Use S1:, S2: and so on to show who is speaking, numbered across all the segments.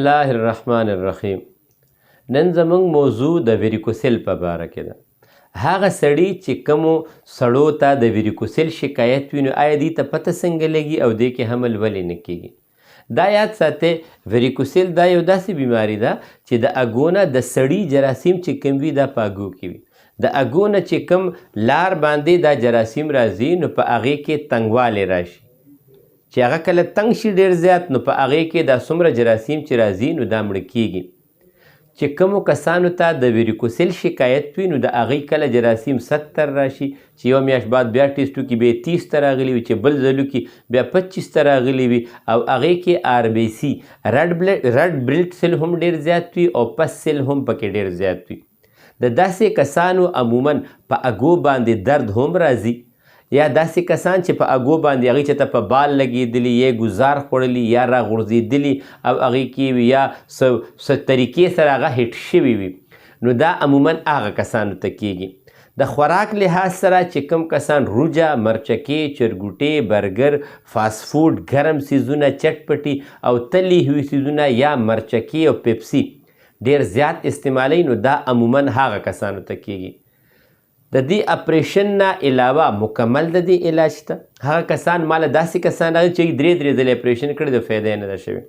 S1: الله الرحمن الرحیم. نن زموږ موضوع د ویریکوسیل په باره کې ده. هغه سړي چې کومو سړو ته د ویریکوسیل شکایت وي نو آیا دوی ته پته څنګه لګي او دې کې حمل ولې نه کیږي؟ دا یاد ساتئ، ویریکوسیل دا یو داسې بیماري ده چې د اګو نه د سړي جراثیم چې کوم وي دا په اګو کې وي. د اګو نه چې کوم لار باندې دا جراثیم راځي نو په هغې کې تنګوالی راشي، چې هغه کله تنګ شي ډېر زیات نو په هغې کې دا څومره جراثیم چې راځي نو دا مړه کیږي. چې کومو کسانو ته د ویریکوسیل شکایت وي نو د هغې کله جراثیم 70 راشي، چې یو میاشت بعد بیا ټیسټو کې بیا 30 ته راغلي وي، چې بل ځلو کې بیا 25 ته راغلي وي، او هغې کې RBC رډ بلډ سیل هم ډېر زیات وي او پس سیل هم پکې ډېر زیات وي. د داسې کسانو عموما په اګو باندې درد هم راځي، یا داسې کسان چې په اګو باندې هغې چې ته په بال لګېدلي یا ګزار خوړلي یا راغورځېدلي او هغې کې وي یا څه طریقې سره هغه هیټ شوي وي، نو دا عموما هغه کسانو ته کیږي. د خوراک لحاظ سره چې کوم کسان روجه، مرچکې، چرګوټې، برګر، فاست فوډ، ګرم څیزونه، چټپټي او تلي هوي څیزونه یا مرچکې او پیپسي ډېر زیات استعمالوي نو دا عموما هغه کسانو ته کیږي. د دې اپریشن نه علاوه مکمل د دې علاج شته. هغه کسان ماله داسې کسان راغلي چې 3 ځلې اپریشن کړی د فایده یې نه ده شوې.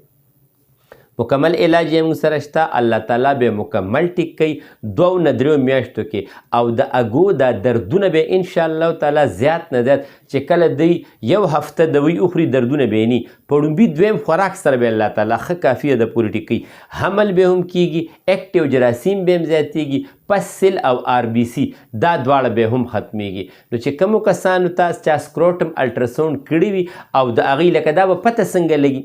S1: مکمل علاج یې موږ سره شته، الله تعالی به مکمل ټیک کوي 2 نه 3 میاشتو کې، او د اګو دا دردونه به انشاءالله تعالی زیات نه زیات چې کله دوی یو هفته دوی وخوري دردونه به یې نه، په ړومبي دویم خوراک سره به الله تعالی ښه کافیه د پورې ټیک کوي. حمل به هم کیږي، اکټیو جراثیم به هم زیاتیږي، پس سیل او RBC دا دواړه به هم ختمیږي. نو چې کومو کسانو ته چا سکروټم الټراساونډ کړي وي او د هغې لکه دا به پته څنګه لګي؟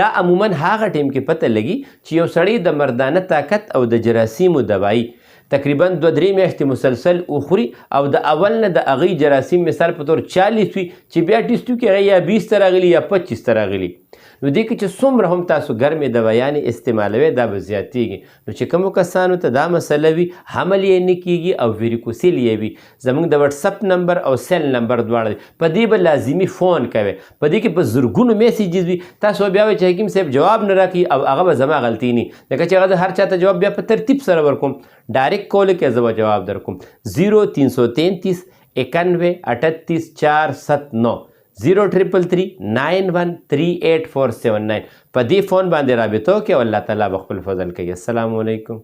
S1: دا عموما هغه ټیم کې پته لګي چې یو سړی د مردانه طاقت او د جراثیمو دوایي تقریبا 2-3 میاشتې مسلسل وخوري او د اول نه د هغې جراثیم مثال په طور 40 وي، چې بیا ټیسټو کې هغه یا 20 ته راغلي یا 25 ته راغلي، نو دې کې چې څومره هم تاسو ګرمې دوایانې استعمالوئ دا به زیاتیږي. نو چې کومو کسانو ته دا مسله وي، حمل یې نه کیږي او ویریکوسیل یې وي، زموږ د وټسپ نمبر او سیل نمبر دواړه دي، په دې به لازمي فون کوئ. په دې کې په زرګونو میسیجز وي، تاسو بیا وایئ چې حکیم صاحب جواب نه راکوي، او هغه به زما غلطي نه، ځکه چې هغه د هر چا ته جواب بیا په ترتیب سره ورکوم. ډایرکټ کول کې زه به جواب درکوم. 0333 91 38 479 0333 91 38479 په دې فون باندې رابطه وکړئ او الله تعالی به خپل فضل کوي. السلام علیکم.